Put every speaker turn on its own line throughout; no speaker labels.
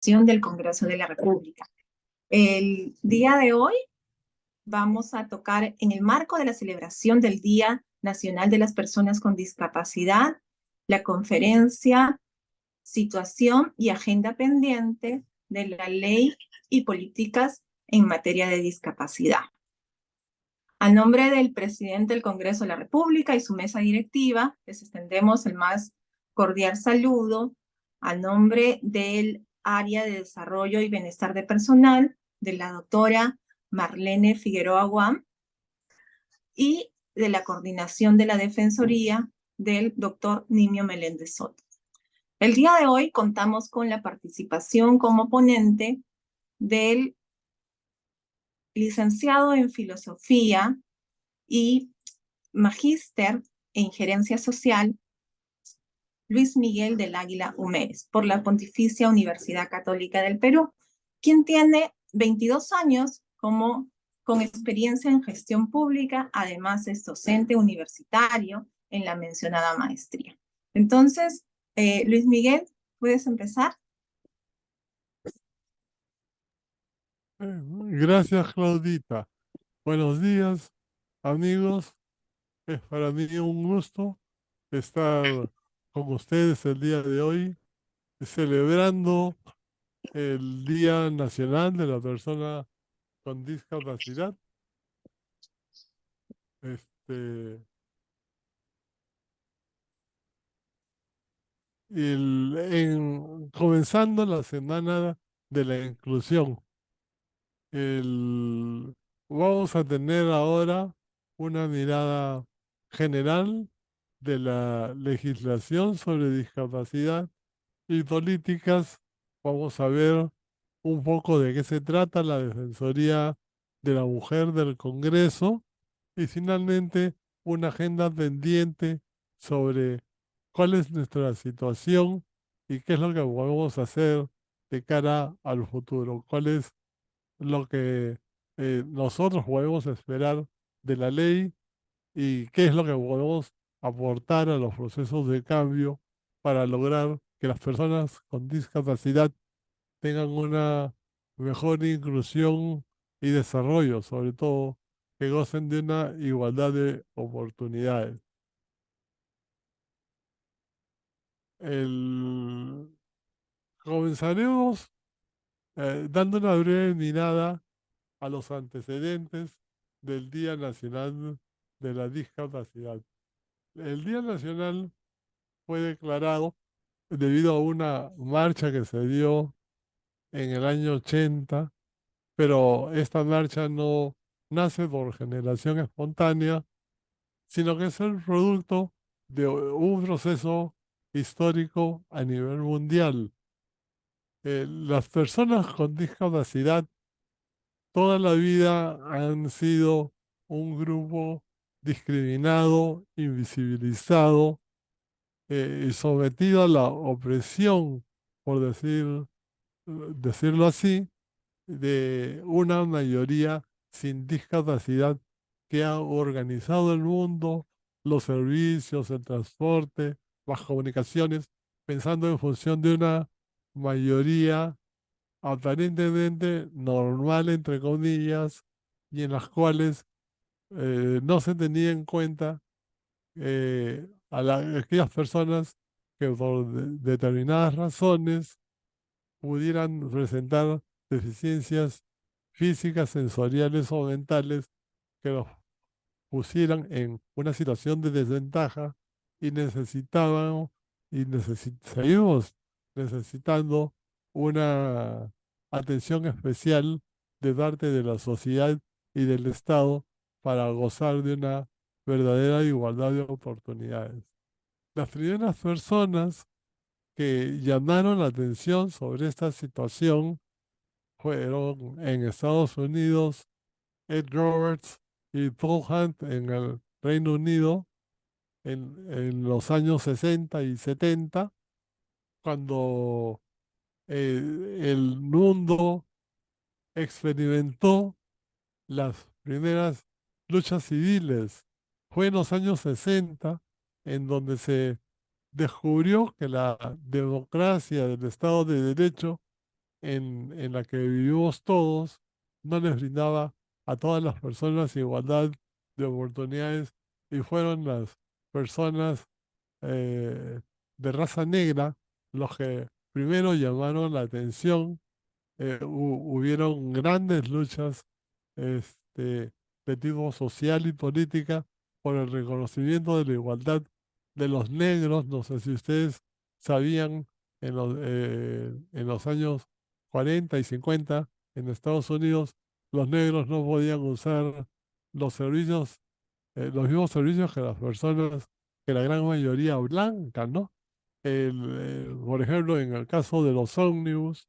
del Congreso de la República. El día de hoy vamos a tocar en el marco de la celebración del Día Nacional de las Personas con Discapacidad, la conferencia Situación y Agenda Pendiente de la Ley y Políticas en Materia de Discapacidad. A nombre del presidente del Congreso de la República y su mesa directiva, les extendemos el más cordial saludo a nombre del área de desarrollo y bienestar de personal de la doctora Marlene Figueroa Guam y de la coordinación de la Defensoría del doctor Nimio Meléndez Soto. El día de hoy contamos con la participación como ponente del licenciado en Filosofía y magíster en Gerencia Social, Luis Miguel del Águila Humérez, por la Pontificia Universidad Católica del Perú, quien tiene 22 años con experiencia en gestión pública, además es docente universitario en la mencionada maestría. Entonces, Luis Miguel, ¿puedes empezar?
Gracias, Claudita. Buenos días, amigos. Es para mí un gusto estar con ustedes el día de hoy, celebrando el Día Nacional de la Persona con Discapacidad. Este, comenzando la Semana de la Inclusión. El, Vamos a tener ahora una mirada general de la legislación sobre discapacidad y políticas. Vamos a ver un poco de qué se trata la Defensoría de la Mujer del Congreso y finalmente una agenda pendiente sobre cuál es nuestra situación y qué es lo que podemos hacer de cara al futuro, cuál es lo que nosotros podemos esperar de la ley y qué es lo que podemos aportar a los procesos de cambio para lograr que las personas con discapacidad tengan una mejor inclusión y desarrollo, sobre todo que gocen de una igualdad de oportunidades. El... Comenzaremos dando una breve mirada a los antecedentes del Día Nacional de la Discapacidad. El Día Nacional fue declarado debido a una marcha que se dio en el año 80, pero esta marcha no nace por generación espontánea, sino que es el producto de un proceso histórico a nivel mundial. Las personas con discapacidad toda la vida han sido un grupo discriminado, invisibilizado y sometido a la opresión, por decirlo así, de una mayoría sin discapacidad que ha organizado el mundo, los servicios, el transporte, las comunicaciones, pensando en función de una mayoría aparentemente normal, entre comillas, y en las cuales no se tenía en cuenta aquellas personas que por determinadas razones pudieran presentar deficiencias físicas, sensoriales o mentales que los pusieran en una situación de desventaja y necesitaban seguimos necesitando una atención especial de parte de la sociedad y del Estado para gozar de una verdadera igualdad de oportunidades. Las primeras personas que llamaron la atención sobre esta situación fueron en Estados Unidos Ed Roberts y Paul Hunt en el Reino Unido en los años 60 y 70, cuando el mundo experimentó las primeras luchas civiles. Fue en los años 60 en donde se descubrió que la democracia del Estado de Derecho en la que vivimos todos no les brindaba a todas las personas igualdad de oportunidades y fueron las personas eh, de raza negra los que primero llamaron la atención. Hubieron grandes luchas de tipo social y política por el reconocimiento de la igualdad de los negros. No sé si ustedes sabían, en los años 40 y 50 en Estados Unidos, los negros no podían usar los servicios, los mismos servicios que las personas, que la gran mayoría blanca, ¿no? Por ejemplo, en el caso de los ómnibus,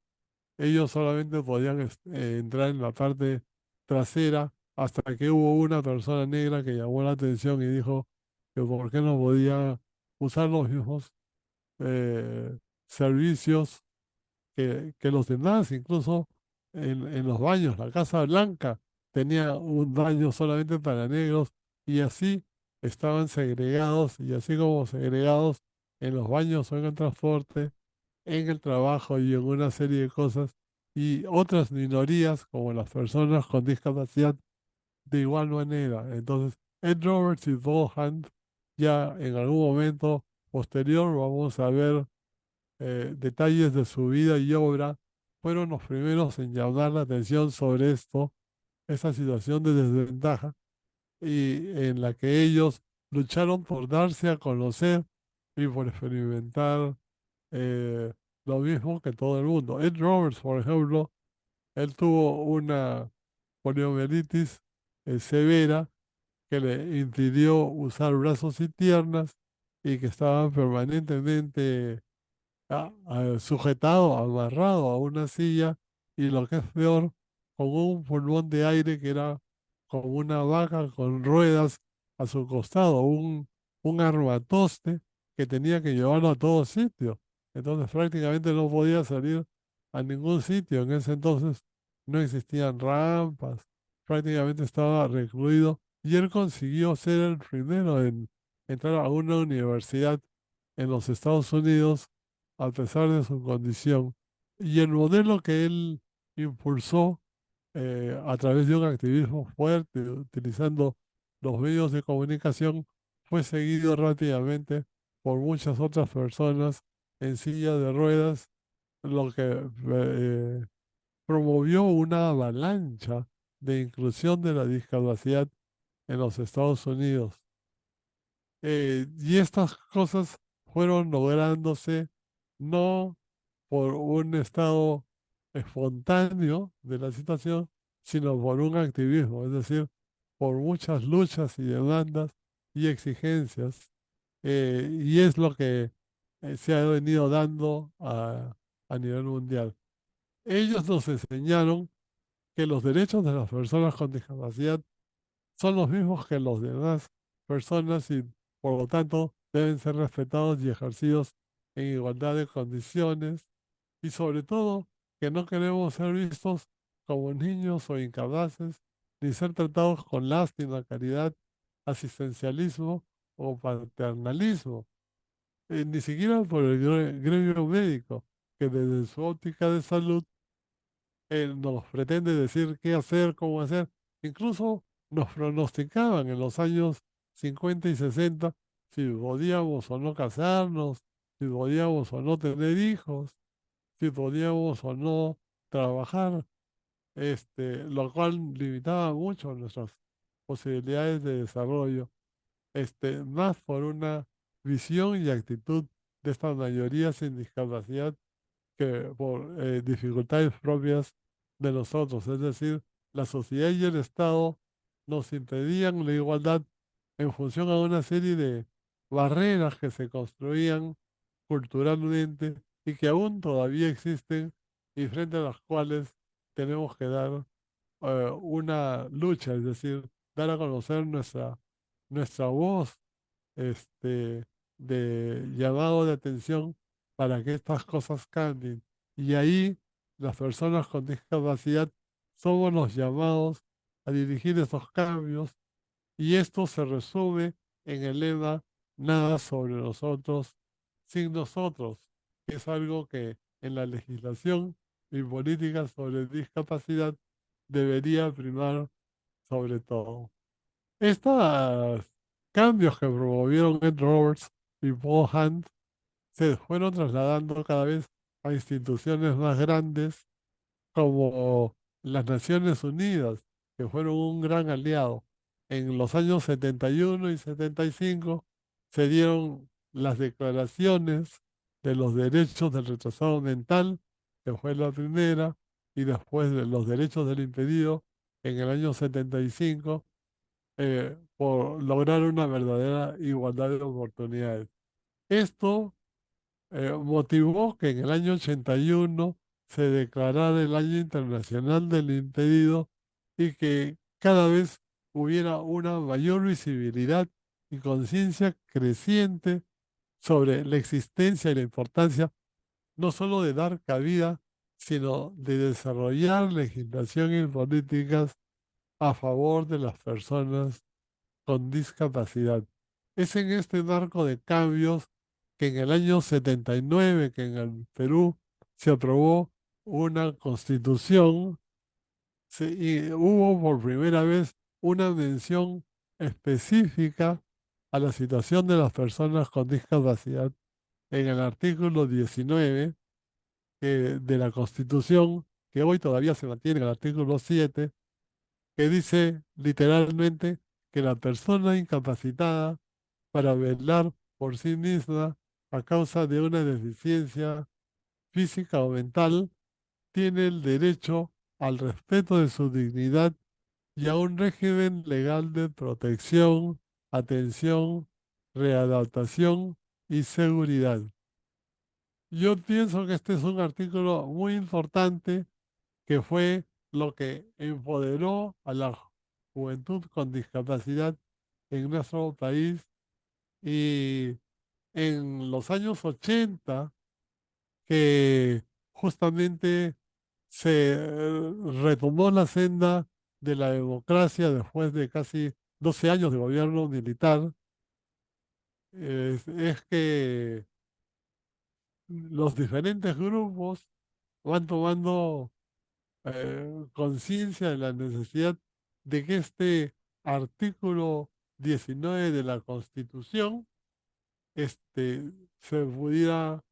ellos solamente podían entrar en la parte trasera hasta que hubo una persona negra que llamó la atención y dijo que por qué no podía usar los mismos servicios que los demás, incluso en los baños. La Casa Blanca tenía un baño solamente para negros y así estaban segregados y así como segregados en los baños o en el transporte, en el trabajo y en una serie de cosas, y otras minorías como las personas con discapacidad de igual manera. Entonces, Ed Roberts y Paul Hunt, ya en algún momento posterior vamos a ver detalles de su vida y obra, fueron los primeros en llamar la atención sobre esto, esa situación de desventaja, y en la que ellos lucharon por darse a conocer y por experimentar eh, lo mismo que todo el mundo. Ed Roberts, por ejemplo, él tuvo una poliomielitis severa que le impidió usar brazos y piernas y que estaba permanentemente sujetado, amarrado a una silla y lo que es peor, con un pulmón de aire que era como una vaca con ruedas a su costado, un armatoste que tenía que llevarlo a todos sitios. Entonces prácticamente no podía salir a ningún sitio. En ese entonces no existían rampas, prácticamente estaba recluido y él consiguió ser el primero en entrar a una universidad en los Estados Unidos a pesar de su condición. Y el modelo que él impulsó a través de un activismo fuerte, utilizando los medios de comunicación, fue seguido rápidamente por muchas otras personas en silla de ruedas, lo que promovió una avalancha de inclusión de la discapacidad en los Estados Unidos. Y estas cosas fueron lográndose no por un estado espontáneo de la situación, sino por un activismo, es decir, por muchas luchas y demandas y exigencias. Y es lo que se ha venido dando a nivel mundial. Ellos nos enseñaron que los derechos de las personas con discapacidad son los mismos que los demás personas y por lo tanto deben ser respetados y ejercidos en igualdad de condiciones, y sobre todo que no queremos ser vistos como niños o incapaces ni ser tratados con lástima, caridad, asistencialismo o paternalismo, ni siquiera por el gremio médico, que desde su óptica de salud nos pretende decir qué hacer, cómo hacer. Incluso nos pronosticaban en los años 50 y 60 si podíamos o no casarnos, si podíamos o no tener hijos, si podíamos o no trabajar, lo cual limitaba mucho nuestras posibilidades de desarrollo, más por una visión y actitud de estas mayorías sin discapacidad que por dificultades propias de nosotros. Es decir, la sociedad y el Estado nos impedían la igualdad en función a una serie de barreras que se construían culturalmente y que aún todavía existen y frente a las cuales tenemos que dar una lucha, es decir, dar a conocer nuestra voz, este, de llamado de atención para que estas cosas cambien. Y ahí las personas con discapacidad somos los llamados a dirigir esos cambios, y esto se resume en el lema nada sobre nosotros sin nosotros, que es algo que en la legislación y políticas sobre discapacidad debería primar sobre todo. Estos cambios que promovieron Ed Roberts y Paul Hunt se fueron trasladando cada vez a instituciones más grandes como las Naciones Unidas, que fueron un gran aliado. En los años 71 y 75 se dieron las declaraciones de los derechos del retrasado mental, que fue la primera, y después de los derechos del impedido en el año 75, por lograr una verdadera igualdad de oportunidades. Esto motivó que en el año 81 se declarara el Año Internacional del Impedido y que cada vez hubiera una mayor visibilidad y conciencia creciente sobre la existencia y la importancia no solo de dar cabida, sino de desarrollar legislación y políticas a favor de las personas con discapacidad. Es en este marco de cambios que en el año 79, que en el Perú se aprobó una constitución, y hubo por primera vez una mención específica a la situación de las personas con discapacidad en el artículo 19 de la Constitución, que hoy todavía se mantiene en el artículo 7, que dice literalmente que la persona incapacitada para velar por sí misma a causa de una deficiencia física o mental tiene el derecho al respeto de su dignidad y a un régimen legal de protección, atención, readaptación y seguridad. Yo pienso que este es un artículo muy importante que fue lo que empoderó a la juventud con discapacidad en nuestro país y en los años 80 que justamente se retomó la senda de la democracia después de casi 12 años de gobierno militar, es que los diferentes grupos van tomando conciencia de la necesidad de que este artículo 19 de la Constitución se pudiera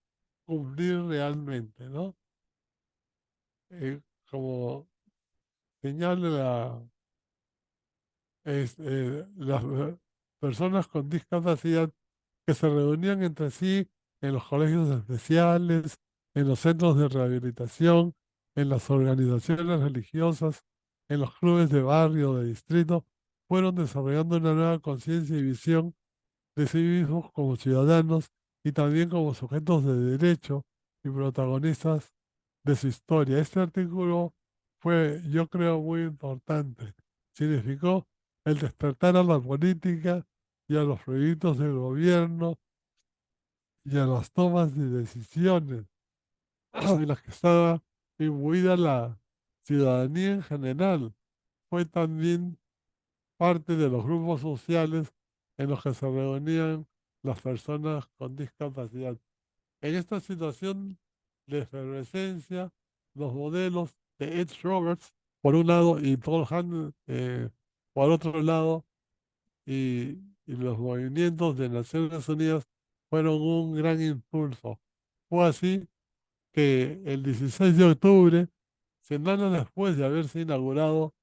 cumplir realmente, ¿no? Como señala las personas con discapacidad que se reunían entre sí en los colegios especiales, en los centros de rehabilitación, en las organizaciones religiosas, en los clubes de barrio, de distrito, fueron desarrollando una nueva conciencia y visión de sí mismos como ciudadanos y también como sujetos de derecho y protagonistas de su historia. Este artículo fue, yo creo, muy importante. Significó el despertar a la política y a los proyectos del gobierno y a las tomas de decisiones en las que estaba imbuida la ciudadanía en general. Fue también parte de los grupos sociales en los que se reunían las personas con discapacidad. En esta situación de efervescencia, los modelos de Ed Roberts, por un lado, y Paul Hunt, por otro lado, y los movimientos de Naciones Unidas fueron un gran impulso. Fue así que el 16 de octubre, semana después de haberse inaugurado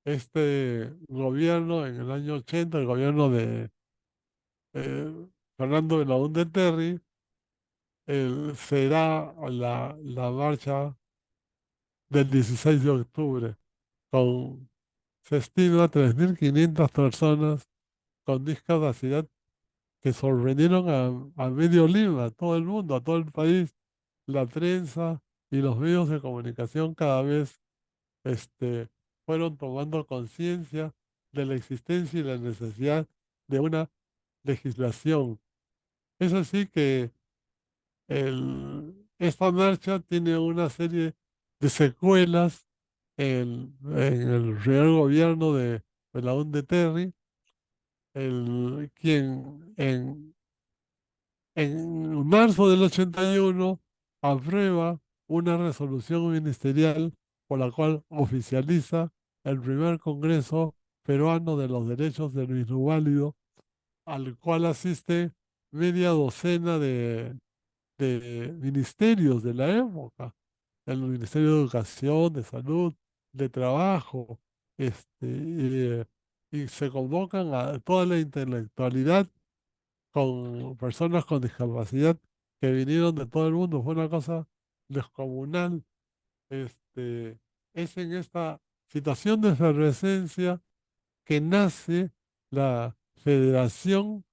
este gobierno en el año 80, el gobierno de Fernando Belaúnde Terry, será la marcha del 16 de octubre, con, se estima 3.500 personas con discapacidad que sorprendieron a medio Lima, a todo el mundo, a todo el país, la prensa y los medios de comunicación cada vez fueron tomando conciencia de la existencia y la necesidad de una legislación. Es así que esta marcha tiene una serie de secuelas en el real gobierno de Belaúnde Terry, quien en marzo del 81 aprueba una resolución ministerial por la cual oficializa el primer Congreso Peruano de los Derechos del Minusválido, al cual asiste media docena de ministerios de la época, el Ministerio de Educación, de Salud, de Trabajo, y se convocan a toda la intelectualidad con personas con discapacidad que vinieron de todo el mundo. Fue una cosa descomunal. Este, es en esta situación de efervescencia que nace la Federación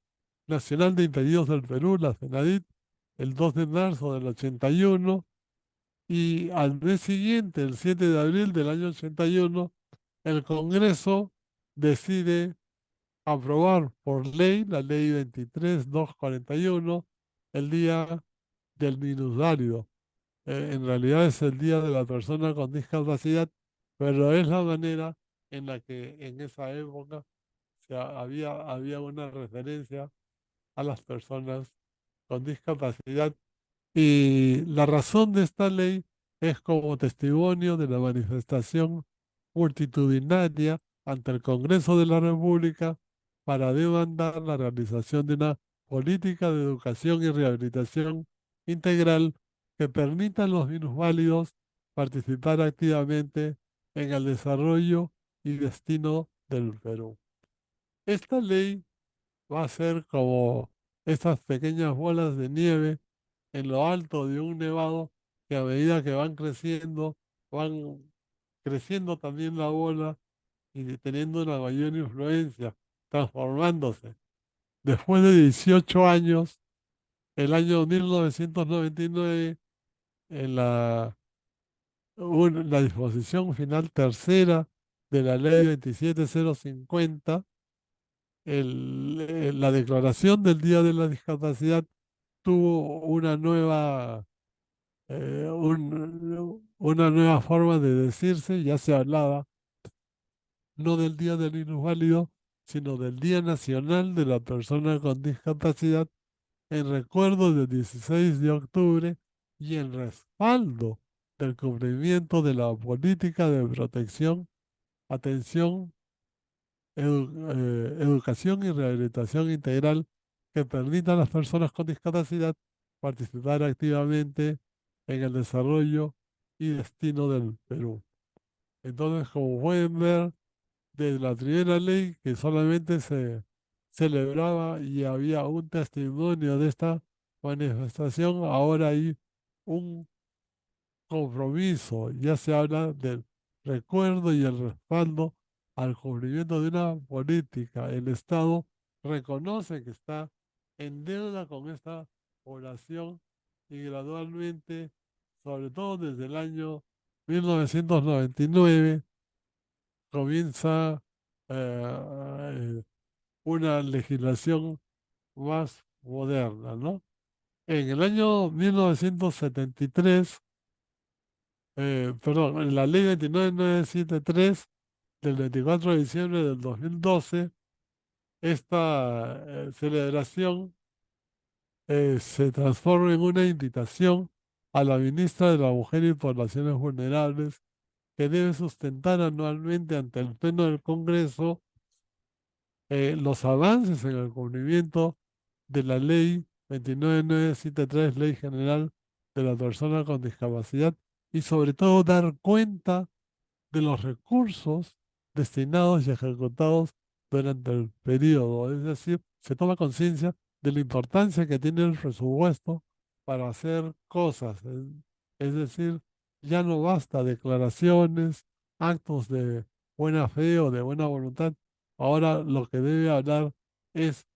Nacional de Impedidos del Perú, la FENADIT, el 2 de marzo del 81, y al mes siguiente, el 7 de abril del año 81, el Congreso decide aprobar por ley la ley 23.241, el Día del Minusválido. En realidad es el Día de la Persona con Discapacidad, pero es la manera en la que en esa época había una referencia a las personas con discapacidad, y la razón de esta ley es como testimonio de la manifestación multitudinaria ante el Congreso de la República para demandar la realización de una política de educación y rehabilitación integral que permita a los minusválidos participar activamente en el desarrollo y destino del Perú. Esta ley va a ser como estas pequeñas bolas de nieve en lo alto de un nevado, que a medida que van creciendo también la bola y teniendo una mayor influencia, transformándose. Después de 18 años, el año 1999, en la disposición final tercera de la ley 27050, la declaración del Día de la Discapacidad tuvo una nueva forma de decirse. Ya se hablaba no del Día del Minusválido, sino del Día Nacional de la Persona con Discapacidad, en recuerdo del 16 de octubre y en respaldo del cumplimiento de la política de protección, atención, educación y rehabilitación integral que permita a las personas con discapacidad participar activamente en el desarrollo y destino del Perú. Entonces, como pueden ver, desde la primera ley que solamente se celebraba y había un testimonio de esta manifestación, ahora hay un compromiso. Ya se habla del recuerdo y el respaldo al cumplimiento de una política. El Estado reconoce que está en deuda con esta población, y gradualmente, sobre todo desde el año 1999, comienza una legislación más moderna, ¿no? En el año 1973, perdón, en la ley 29973 del 24 de diciembre del 2012, esta celebración se transforma en una invitación a la ministra de la Mujer y Poblaciones Vulnerables, que debe sustentar anualmente ante el Pleno del Congreso los avances en el cumplimiento de la ley 29973, Ley General de la Persona con Discapacidad, y sobre todo dar cuenta de los recursos destinados y ejecutados durante el periodo. Es decir, se toma conciencia de la importancia que tiene el presupuesto para hacer cosas. Es decir, ya no basta declaraciones, actos de buena fe o de buena voluntad. Ahora lo que debe hablar es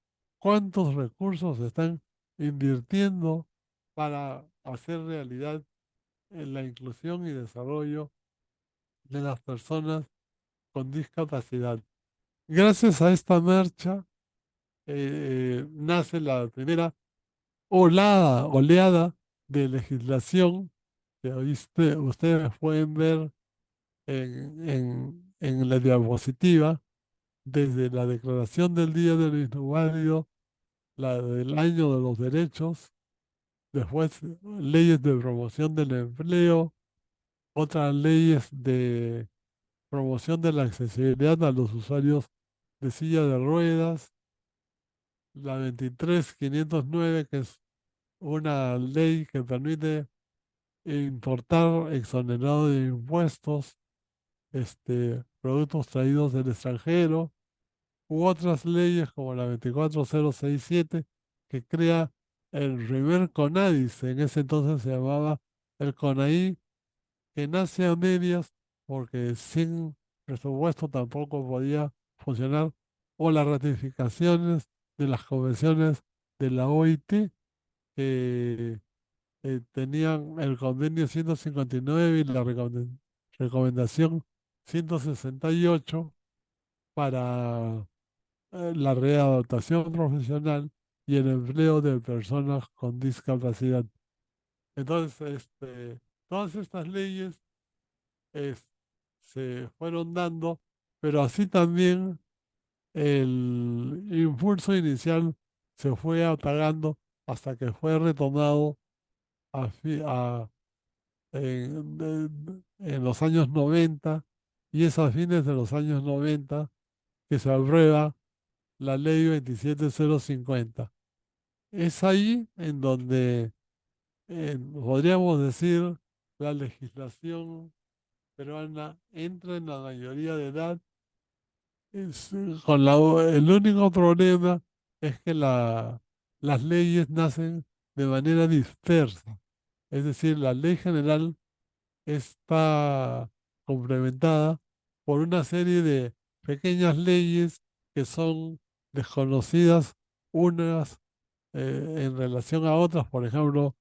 cuántos recursos se están invirtiendo para hacer realidad la inclusión y desarrollo de las personas con discapacidad. Gracias a esta marcha nace la primera oleada de legislación que hoy ustedes pueden ver en la diapositiva, desde la Declaración del Día del Inválido, la del Año de los Derechos, después leyes de promoción del empleo, otras leyes de promoción de la accesibilidad a los usuarios de silla de ruedas, la 23509, que es una ley que permite importar exonerado de impuestos productos traídos del extranjero, u otras leyes como la 24067, que crea el primer CONADIS, en ese entonces se llamaba el CONAI, que nace a medias porque sin presupuesto tampoco podía funcionar, o las ratificaciones de las convenciones de la OIT, que tenían el convenio 159 y la recomendación 168 para la readaptación profesional y el empleo de personas con discapacidad. Entonces, todas estas leyes es- se fueron dando, pero así también el impulso inicial se fue apagando hasta que fue retomado en los años 90, y es a fines de los años 90 que se aprueba la ley 27050. Es ahí en donde podríamos decir la legislación peruana entra en la mayoría de edad. El único problema es que las leyes nacen de manera dispersa. Es decir, la ley general está complementada por una serie de pequeñas leyes que son desconocidas unas en relación a otras. Por ejemplo,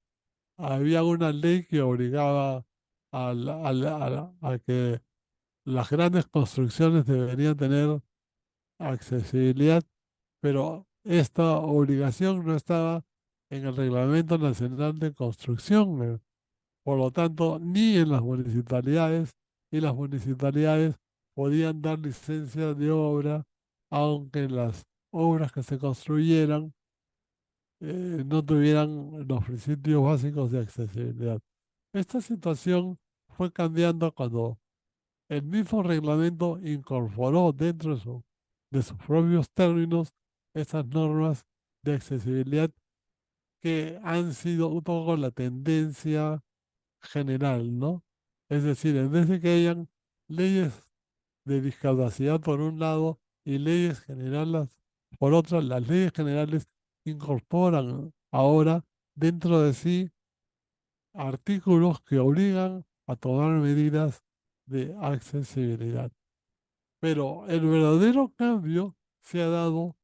había una ley que obligaba a que las grandes construcciones deberían tener accesibilidad, pero esta obligación no estaba en el Reglamento Nacional de Construcción. Por lo tanto, ni en las municipalidades, y las municipalidades podían dar licencia de obra, aunque las obras que se construyeran no tuvieran los principios básicos de accesibilidad. Esta situación fue cambiando cuando el mismo reglamento incorporó dentro de sus propios términos esas normas de accesibilidad que han sido un poco la tendencia general, ¿no? Es decir, en vez de que hayan leyes de discapacidad por un lado y leyes generales por otra, las leyes generales incorporan ahora dentro de sí artículos que obligan a tomar medidas de accesibilidad. Pero el verdadero cambio se ha dado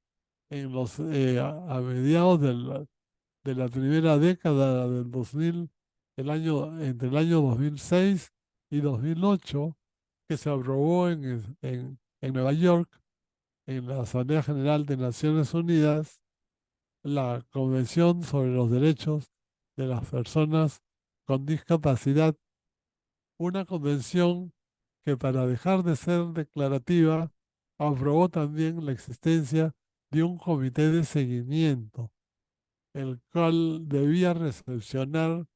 a mediados de la primera década del 2000, entre el año 2006 y 2008, que se aprobó en Nueva York, en la Asamblea General de Naciones Unidas, la Convención sobre los Derechos de las Personas con Discapacidad, una convención que, para dejar de ser declarativa, aprobó también la existencia de un comité de seguimiento, el cual debía recepcionar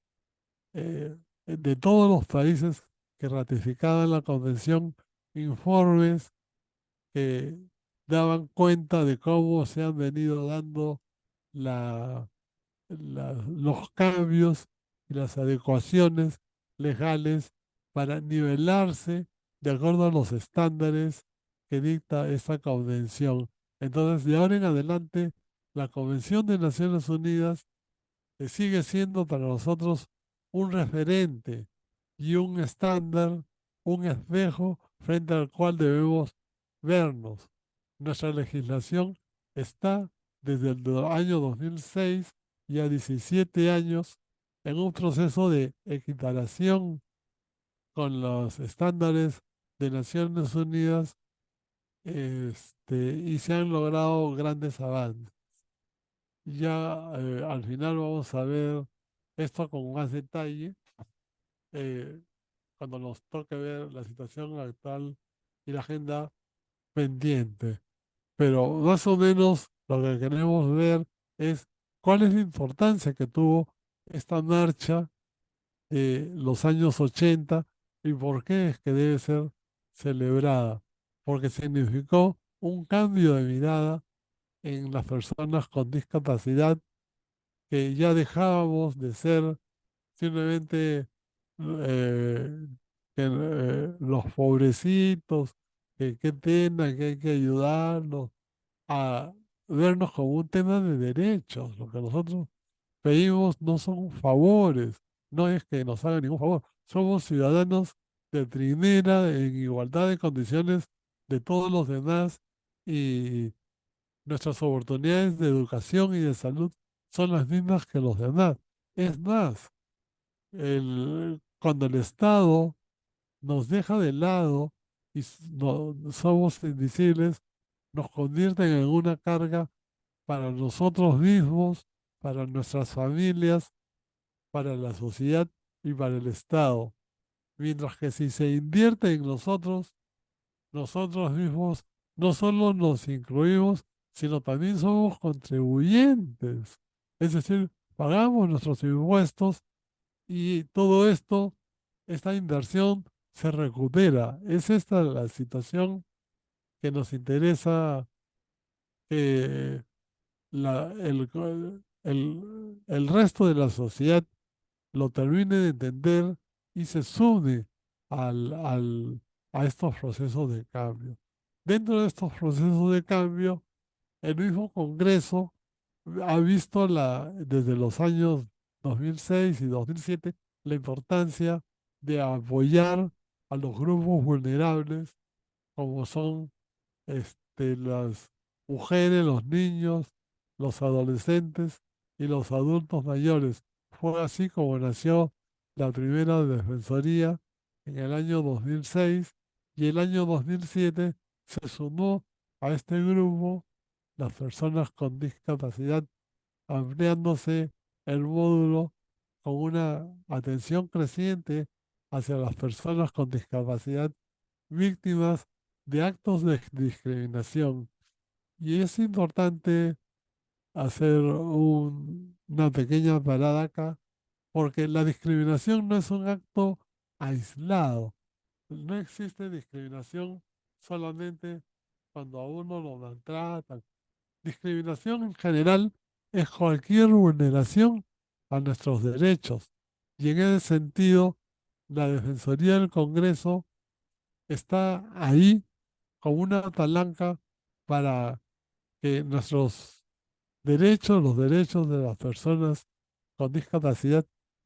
de todos los países que ratificaban la convención informes que daban cuenta de cómo se han venido dando la, los cambios y las adecuaciones legales para nivelarse de acuerdo a los estándares que dicta esa convención. Entonces, de ahora en adelante, la Convención de Naciones Unidas sigue siendo para nosotros un referente y un estándar, un espejo frente al cual debemos vernos. Nuestra legislación está desde el año 2006, ya 17 años, en un proceso de equiparación con los estándares de Naciones Unidas, y se han logrado grandes avances. Ya al final vamos a ver esto con más detalle eh, cuando nos toque ver la situación actual y la agenda pendiente. Pero más o menos lo que queremos ver es cuál es la importancia que tuvo esta marcha los años 80 y por qué es que debe ser celebrada. Porque significó un cambio de mirada en las personas con discapacidad, que ya dejábamos de ser simplemente los pobrecitos, que qué pena, que hay que ayudarlos, a vernos como un tema de derechos. Lo que nosotros pedimos no son favores, no es que nos hagan ningún favor, somos ciudadanos de primera, en igualdad de condiciones de todos los demás, y nuestras oportunidades de educación y de salud son las mismas que los demás. Es más, cuando el Estado nos deja de lado y no, somos invisibles, nos convierten en una carga para nosotros mismos, para nuestras familias, para la sociedad y para el Estado. Mientras que si se invierte en nosotros, nosotros mismos no solo nos incluimos, sino también somos contribuyentes. Es decir, pagamos nuestros impuestos y todo esto, esta inversión se recupera. Es esta la situación que nos interesa que el resto de la sociedad lo termine de entender y se sume a estos procesos de cambio. Dentro de estos procesos de cambio, el mismo Congreso ha visto desde los años 2006 y 2007 la importancia de apoyar a los grupos vulnerables, como son las mujeres, los niños, los adolescentes y los adultos mayores. Fue así como nació la primera Defensoría en el año 2006, y el año 2007 se sumó a este grupo las personas con discapacidad, ampliándose el módulo con una atención creciente hacia las personas con discapacidad víctimas de actos de discriminación. Y es importante hacer una pequeña parada acá, porque la discriminación no es un acto aislado. No existe discriminación solamente cuando a uno lo maltratan. Discriminación en general es cualquier vulneración a nuestros derechos. Y en ese sentido, la Defensoría del Congreso está ahí como una palanca para que nuestros derechos, los derechos de las personas con discapacidad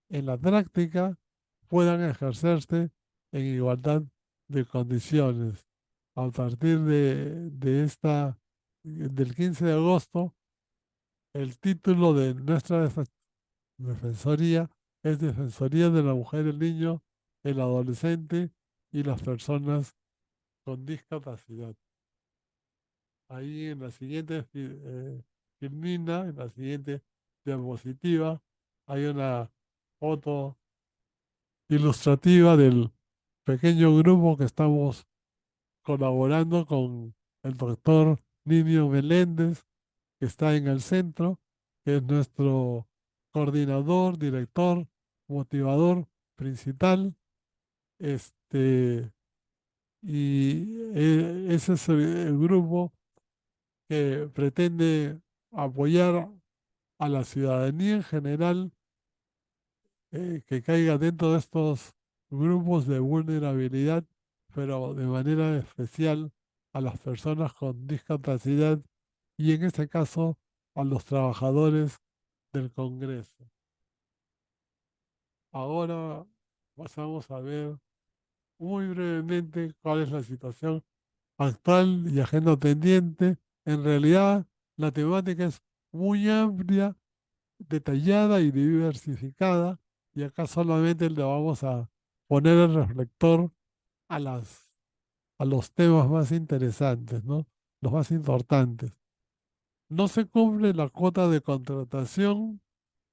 en la práctica, puedan ejercerse en igualdad de condiciones. A partir del 15 de agosto, el título de nuestra defensoría es Defensoría de la Mujer, el Niño, el Adolescente y las personas con discapacidad. Ahí en la siguiente filmina, en la siguiente diapositiva, hay una foto ilustrativa del pequeño grupo que estamos colaborando con el doctor Niño Meléndez, que está en el centro, que es nuestro coordinador, director, motivador principal. Este, y ese es el grupo que pretende apoyar a la ciudadanía en general, que caiga dentro de estos grupos de vulnerabilidad, pero de manera especial a las personas con discapacidad y en este caso a los trabajadores del Congreso. Ahora pasamos a ver muy brevemente cuál es la situación actual y agenda pendiente. En realidad, la temática es muy amplia, detallada y diversificada, y acá solamente le vamos a poner el reflector a a los temas más interesantes, ¿no? Los más importantes. No se cumple la cuota de contratación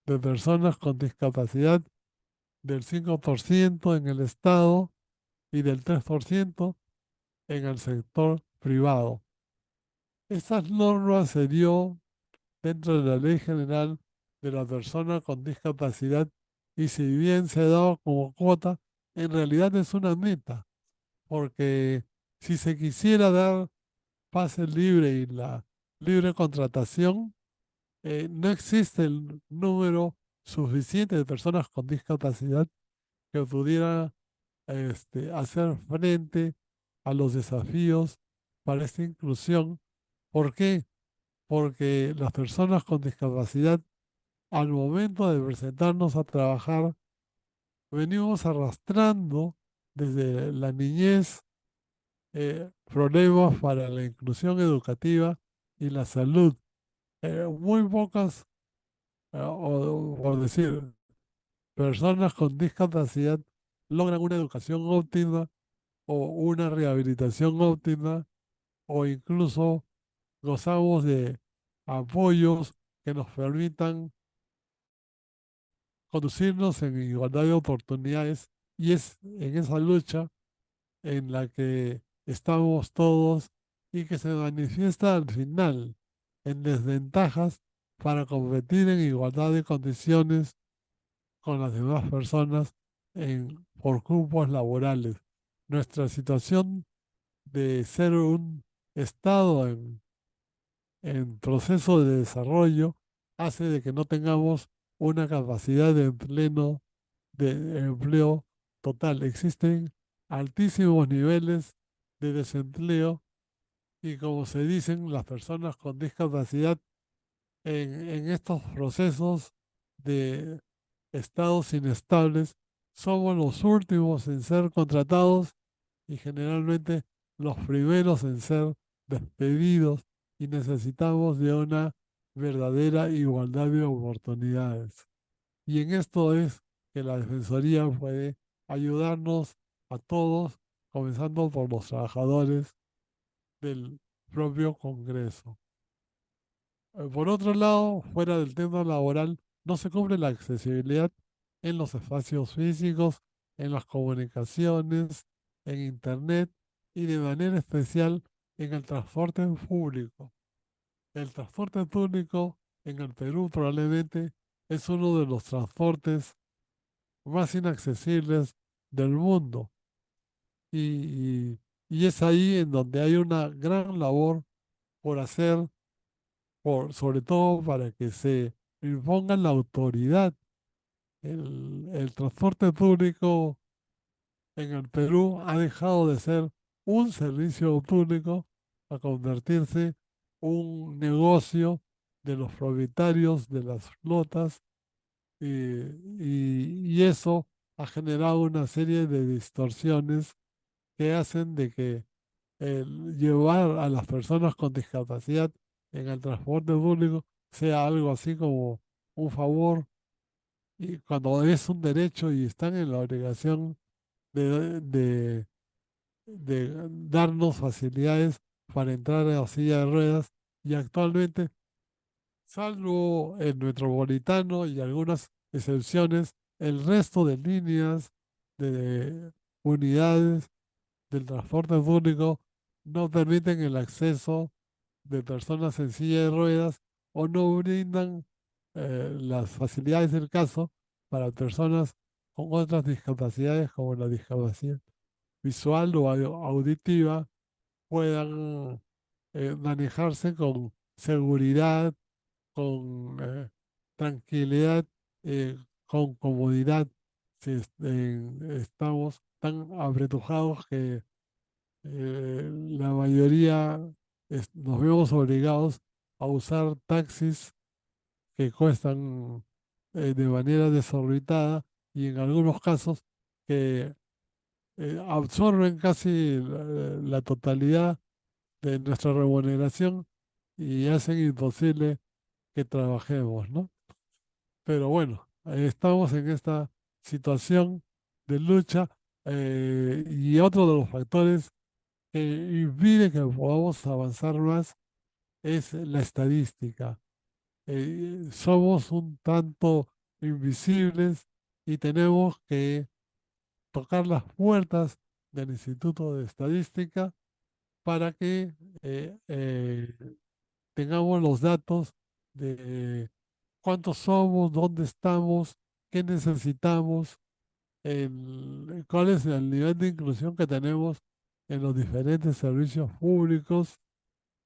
de personas con discapacidad del 5% en el Estado y del 3% en el sector privado. Esas normas se dio dentro de la Ley General de la persona con discapacidad y si bien se ha dado como cuota, en realidad es una meta, porque si se quisiera dar pase libre y la libre contratación, no existe el número suficiente de personas con discapacidad que pudiera hacer frente a los desafíos para esta inclusión. ¿Por qué? Porque las personas con discapacidad, al momento de presentarnos a trabajar, venimos arrastrando desde la niñez problemas para la inclusión educativa y la salud. Muy pocas, o decir, personas con discapacidad logran una educación óptima o una rehabilitación óptima o incluso gozamos de apoyos que nos permitan conducirnos en igualdad de oportunidades y es en esa lucha en la que estamos todos y que se manifiesta al final en desventajas para competir en igualdad de condiciones con las demás personas por grupos laborales. Nuestra situación de ser un Estado en proceso de desarrollo hace de que no tengamos una capacidad de empleo total. Existen altísimos niveles de desempleo y como se dicen, las personas con discapacidad en estos procesos de estados inestables somos los últimos en ser contratados y generalmente los primeros en ser despedidos y necesitamos de una verdadera igualdad de oportunidades. Y en esto es que la Defensoría puede ayudarnos a todos, comenzando por los trabajadores del propio Congreso. Por otro lado, fuera del tema laboral, no se cubre la accesibilidad en los espacios físicos, en las comunicaciones, en Internet y de manera especial en el transporte público. El transporte público en el Perú probablemente es uno de los transportes más inaccesibles del mundo y es ahí en donde hay una gran labor por hacer sobre todo para que se imponga la autoridad. El transporte público en el Perú ha dejado de ser un servicio público a convertirse un negocio de los propietarios de las flotas y eso ha generado una serie de distorsiones que hacen de que el llevar a las personas con discapacidad en el transporte público sea algo así como un favor, y cuando es un derecho y están en la obligación de darnos facilidades para entrar a la silla de ruedas, y actualmente, salvo el metropolitano y algunas excepciones, el resto de líneas, de unidades del transporte público no permiten el acceso de personas en silla de ruedas o no brindan las facilidades del caso para personas con otras discapacidades como la discapacidad visual o auditiva puedan manejarse con seguridad, con tranquilidad, con comodidad. Si estamos tan apretujados que la mayoría nos vemos obligados a usar taxis que cuestan de manera desorbitada y en algunos casos que absorben casi la totalidad de nuestra remuneración y hacen imposible que trabajemos, ¿no? Pero bueno, estamos en esta situación de lucha y otro de los factores que impide que podamos avanzar más es la estadística. Somos un tanto invisibles y tenemos que tocar las puertas del Instituto de Estadística para que eh, eh, tengamos los datos de cuántos somos, dónde estamos, qué necesitamos, cuál es el nivel de inclusión que tenemos en los diferentes servicios públicos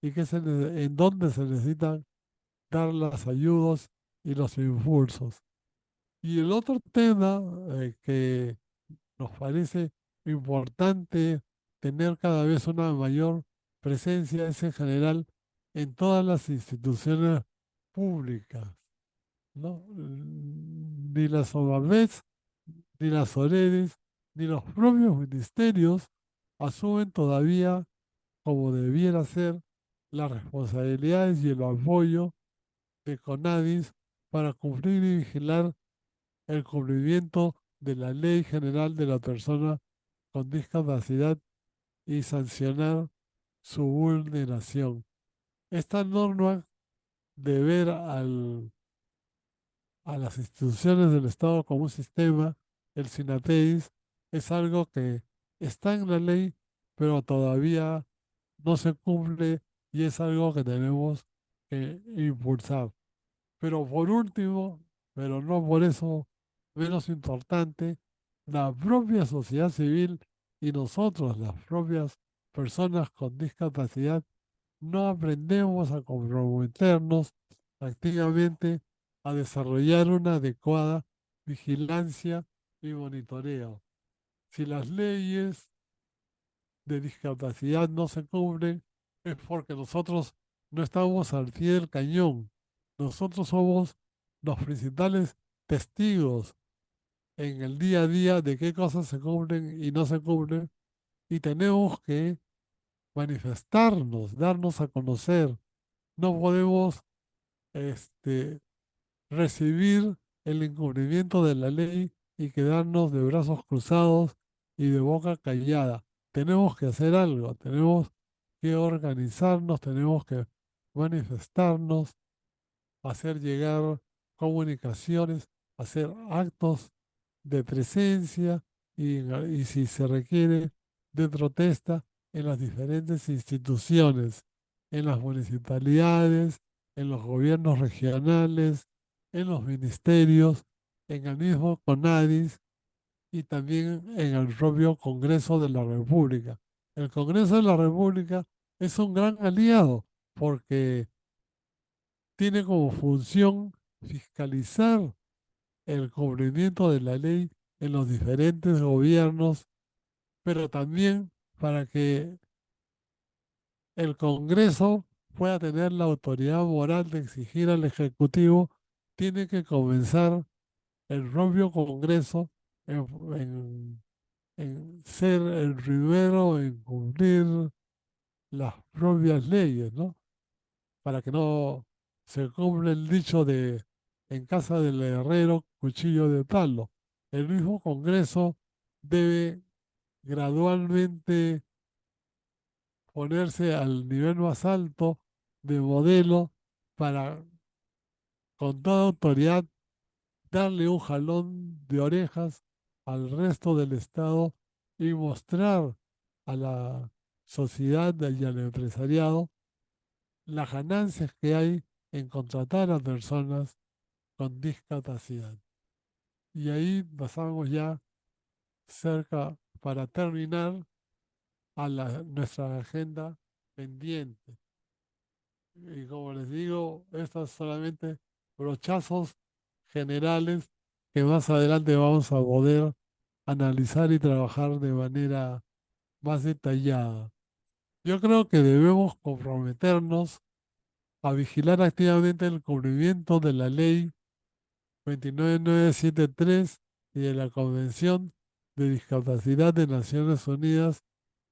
y en dónde se necesitan dar las ayudas y los impulsos. Y el otro tema que nos parece importante tener cada vez una mayor presencia es en general en todas las instituciones públicas, ¿no? Ni las OMAVES, ni las OREDES, ni los propios ministerios asumen todavía, como debiera ser, las responsabilidades y el apoyo de CONADIS para cumplir y vigilar el cumplimiento de la Ley General de la Persona con Discapacidad y sancionar su vulneración. Esta norma de ver a las instituciones del Estado como un sistema, el SINAPEIS, es algo que está en la ley, pero todavía no se cumple y es algo que tenemos que impulsar. Pero por último, pero no por eso menos importante, la propia sociedad civil y nosotros, las propias personas con discapacidad, no aprendemos a comprometernos activamente a desarrollar una adecuada vigilancia y monitoreo. Si las leyes de discapacidad no se cumplen, es porque nosotros no estamos al pie del cañón. Nosotros somos los principales testigos en el día a día de qué cosas se cumplen y no se cumplen, y tenemos que manifestarnos, darnos a conocer. No podemos este, recibir el incumplimiento de la ley y quedarnos de brazos cruzados y de boca callada. Tenemos que hacer algo, tenemos que organizarnos, tenemos que manifestarnos, hacer llegar comunicaciones, hacer actos de presencia y si se requiere de protesta en las diferentes instituciones, en las municipalidades, en los gobiernos regionales, en los ministerios, en el mismo CONADIS y también en el propio Congreso de la República. El Congreso de la República es un gran aliado porque tiene como función fiscalizar el cumplimiento de la ley en los diferentes gobiernos, pero también para que el Congreso pueda tener la autoridad moral de exigir al Ejecutivo, tiene que comenzar el propio Congreso en, en- en ser el primero en cumplir las propias leyes, ¿no? Para que no se cumpla el dicho de en casa del herrero, cuchillo de palo. El mismo Congreso debe gradualmente ponerse al nivel más alto de modelo para con toda autoridad darle un jalón de orejas al resto del Estado y mostrar a la sociedad y al empresariado las ganancias que hay en contratar a personas con discapacidad. Y ahí pasamos ya cerca para terminar a nuestra agenda pendiente. Y como les digo, estos solamente brochazos generales que más adelante vamos a poder analizar y trabajar de manera más detallada. Yo creo que debemos comprometernos a vigilar activamente el cumplimiento de la ley 29973 y de la Convención de Discapacidad de Naciones Unidas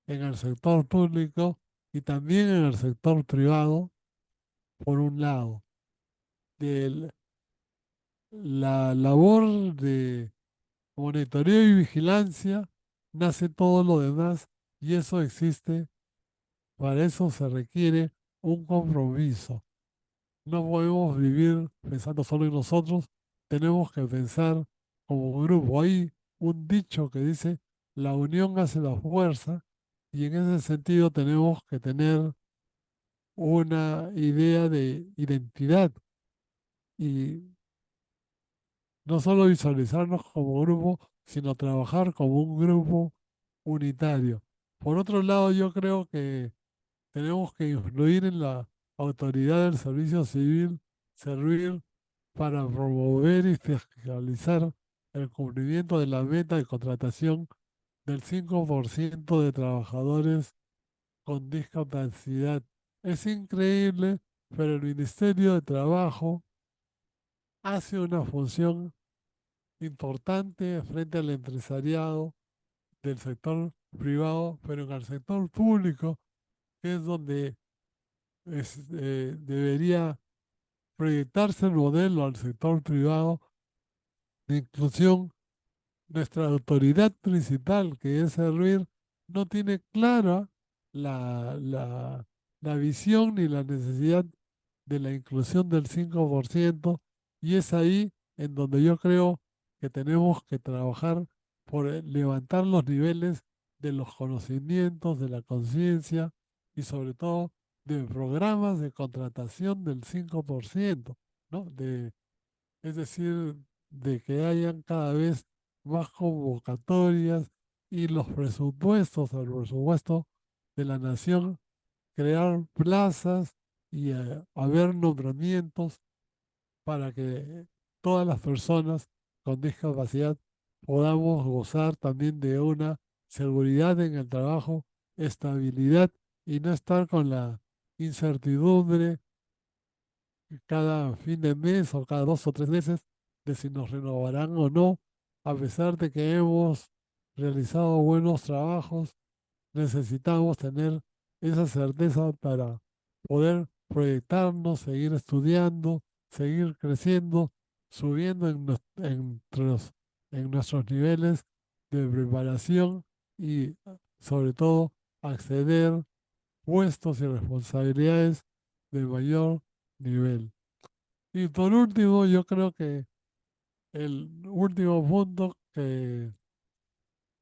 en el sector público y también en el sector privado, por un lado. De la labor de monitoreo y vigilancia nace todo lo demás y eso existe, para eso se requiere un compromiso. No podemos vivir pensando solo en nosotros, tenemos que pensar como grupo. Hay un dicho que dice, la unión hace la fuerza, y en ese sentido tenemos que tener una idea de identidad y no solo visualizarnos como grupo, sino trabajar como un grupo unitario. Por otro lado, yo creo que tenemos que influir en la autoridad del servicio civil, servir para promover y fiscalizar el cumplimiento de la meta de contratación del 5% de trabajadores con discapacidad. Es increíble, pero el Ministerio de Trabajo hace una función importante frente al empresariado del sector privado, pero en el sector público, que es donde debería proyectarse el modelo al sector privado de inclusión. Nuestra autoridad principal, que es servir, no tiene clara la visión ni la necesidad de la inclusión del 5%, y es ahí en donde yo creo que tenemos que trabajar por levantar los niveles de los conocimientos, de la conciencia y sobre todo de programas de contratación del 5%, ¿no? Es decir, de que hayan cada vez más convocatorias y los presupuestos, el presupuesto de la nación, crear plazas y haber nombramientos para que todas las personas con discapacidad podamos gozar también de una seguridad en el trabajo, estabilidad y no estar con la incertidumbre cada fin de mes o cada 2 o 3 meses de si nos renovarán o no, a pesar de que hemos realizado buenos trabajos. Necesitamos tener esa certeza para poder proyectarnos, seguir estudiando, seguir creciendo, subiendo en nuestros niveles de preparación y sobre todo acceder puestos y responsabilidades de mayor nivel. Y por último, yo creo que el último punto que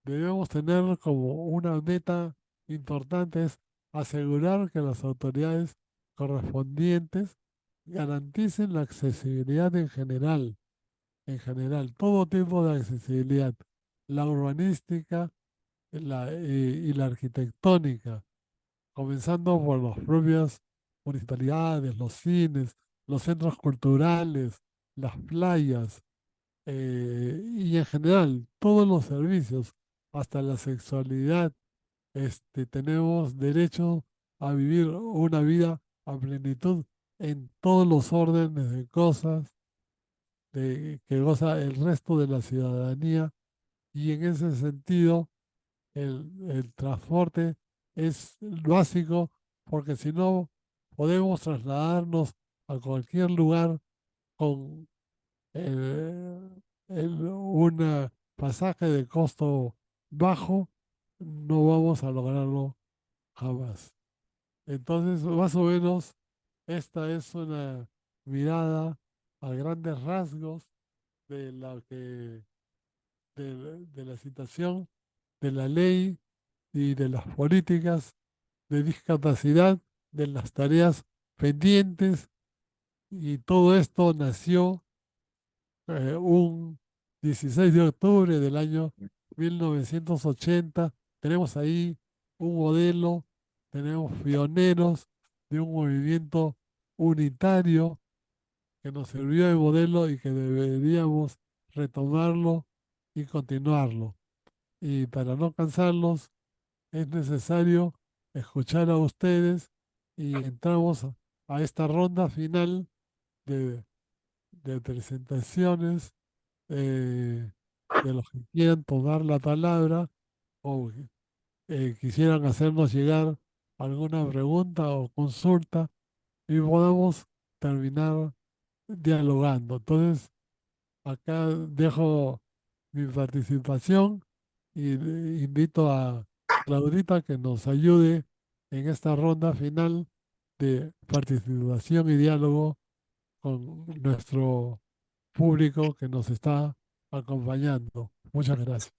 debemos tener como una meta importante es asegurar que las autoridades correspondientes garanticen la accesibilidad en general, todo tipo de accesibilidad, la urbanística y la arquitectónica, comenzando por las propias municipalidades, los cines, los centros culturales, las playas, y en general todos los servicios, hasta la sexualidad. Tenemos derecho a vivir una vida a plenitud en todos los órdenes de cosas que goza el resto de la ciudadanía, y en ese sentido el transporte es básico, porque si no podemos trasladarnos a cualquier lugar con un pasaje de costo bajo, no vamos a lograrlo jamás. Entonces, más o menos, esta es una mirada a grandes rasgos de de la situación de la ley y de las políticas de discapacidad, de las tareas pendientes, y todo esto nació un 16 de octubre del año 1980. Tenemos ahí un modelo, tenemos pioneros de un movimiento unitario que nos sirvió de modelo y que deberíamos retomarlo y continuarlo. Y para no cansarlos, es necesario escuchar a ustedes, y entramos a esta ronda final de, de presentaciones de los que quieran tomar la palabra o quisieran hacernos llegar alguna pregunta o consulta y podamos terminar dialogando. Entonces, acá dejo mi participación y invito a Claudita que nos ayude en esta ronda final de participación y diálogo con nuestro público que nos está acompañando. Muchas gracias.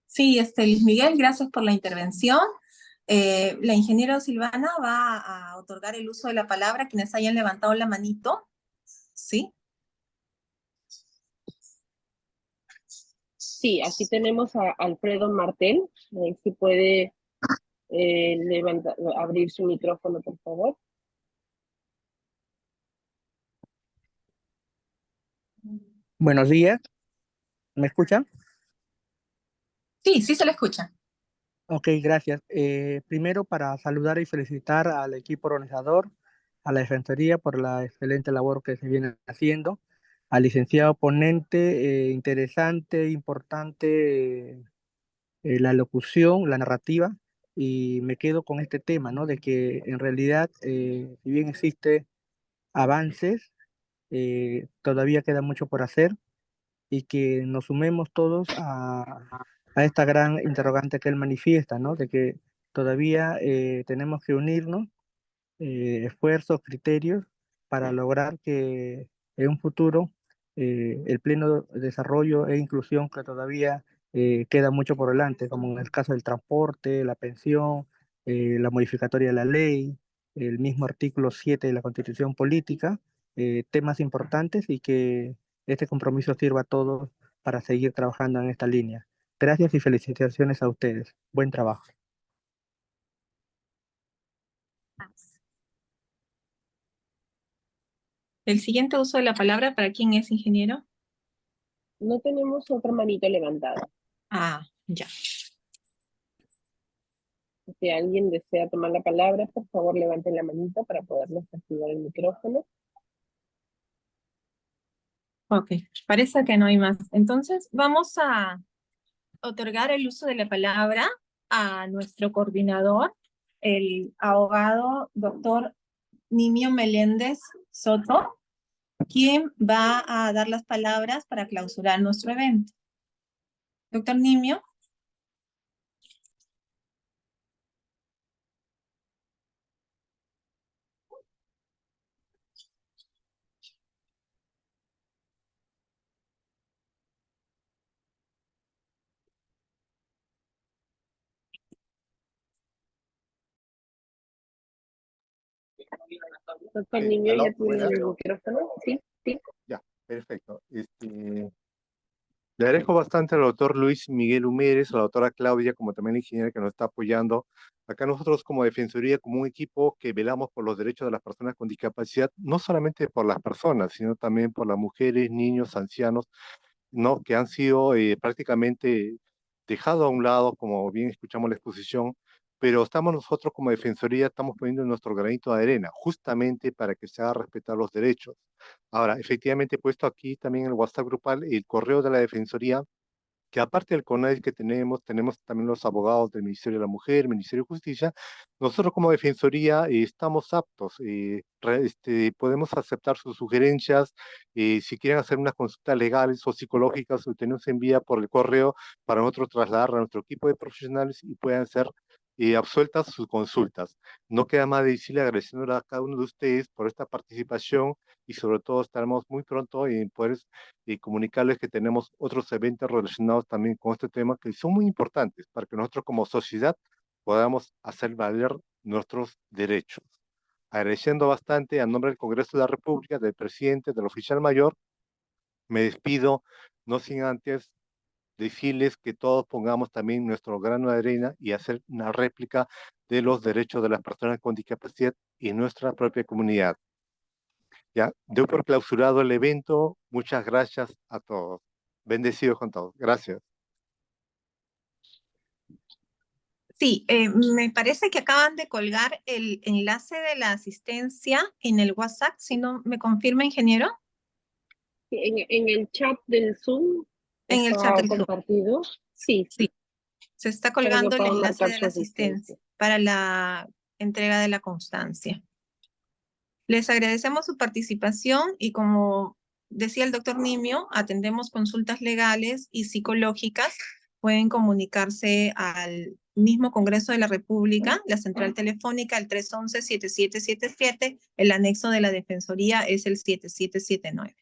Sí, Luis Miguel, gracias por la intervención. La ingeniera Silvana va a otorgar el uso de la palabra a quienes hayan levantado la manito, ¿sí?
Sí, aquí tenemos a Alfredo Martel. Si puede abrir su micrófono, por favor.
Buenos días, ¿me escuchan?
Sí, sí se le escucha.
Ok, gracias. Primero para saludar y felicitar al equipo organizador, a la Defensoría por la excelente labor que se viene haciendo, al licenciado ponente, interesante, importante la locución, la narrativa, y me quedo con este tema, ¿no? De que en realidad, si bien existe avances, todavía queda mucho por hacer y que nos sumemos todos a esta gran interrogante que él manifiesta, ¿no? De que todavía tenemos que unirnos, esfuerzos, criterios, para lograr que en un futuro el pleno desarrollo e inclusión que todavía queda mucho por delante, como en el caso del transporte, la pensión, la modificatoria de la ley, el mismo artículo 7 de la Constitución Política, temas importantes y que este compromiso sirva a todos para seguir trabajando en esta línea. Gracias y felicitaciones a ustedes. Buen trabajo.
El siguiente uso de la palabra, ¿para quién es, ingeniero?
No tenemos otra manito levantada.
Ah, ya.
Si alguien desea tomar la palabra, por favor levanten la manita para poderles activar el micrófono.
Ok, parece que no hay más. Entonces, vamos a otorgar el uso de la palabra a nuestro coordinador, el abogado doctor Nimio Meléndez Soto, quien va a dar las palabras para clausurar nuestro evento. Doctor Nimio.
Doctor Niño,
¿Aló?
¿ya tiene
Buenas.
el micrófono? Sí, sí.
Ya, perfecto. Le agradezco bastante al doctor Luis Miguel Humérez, a la doctora Claudia, como también la ingeniera que nos está apoyando. Acá nosotros como Defensoría, como un equipo que velamos por los derechos de las personas con discapacidad, no solamente por las personas, sino también por las mujeres, niños, ancianos, ¿no? Que han sido prácticamente dejados a un lado, como bien escuchamos la exposición, pero estamos nosotros como Defensoría, estamos poniendo nuestro granito de arena, justamente para que se haga respetar los derechos. Ahora, efectivamente, he puesto aquí también en el WhatsApp grupal el correo de la Defensoría, que aparte del CONADE que tenemos también los abogados del Ministerio de la Mujer, Ministerio de Justicia. Nosotros como Defensoría estamos aptos, podemos aceptar sus sugerencias, si quieren hacer unas consultas legales o psicológicas, usted nos envía por el correo para nosotros trasladar a nuestro equipo de profesionales y puedan ser absueltas sus consultas. No queda más de decirle agradeciéndole a cada uno de ustedes por esta participación y sobre todo estaremos muy pronto en poder comunicarles que tenemos otros eventos relacionados también con este tema que son muy importantes para que nosotros como sociedad podamos hacer valer nuestros derechos. Agradeciendo bastante a nombre del Congreso de la República, del presidente, del oficial mayor, me despido, no sin antes decirles que todos pongamos también nuestro grano de arena y hacer una réplica de los derechos de las personas con discapacidad en nuestra propia comunidad. Ya, doy por clausurado el evento. Muchas gracias a todos. Bendecidos con todos. Gracias.
Sí, me parece que acaban de colgar el enlace de la asistencia en el WhatsApp, si no me confirma, ingeniero.
En el chat del Zoom
En el
está
chat del Zoom.
compartido. Sí,
Sí, se está
para que
colgando el
puedan
enlace
marcar
de
su
la
asistencia.
asistencia para la entrega de la constancia. Les agradecemos su participación y como decía el doctor Nimio, atendemos consultas legales y psicológicas. Pueden comunicarse al mismo Congreso de la República, la central telefónica, el 311-7777. El anexo de la Defensoría es el 7779.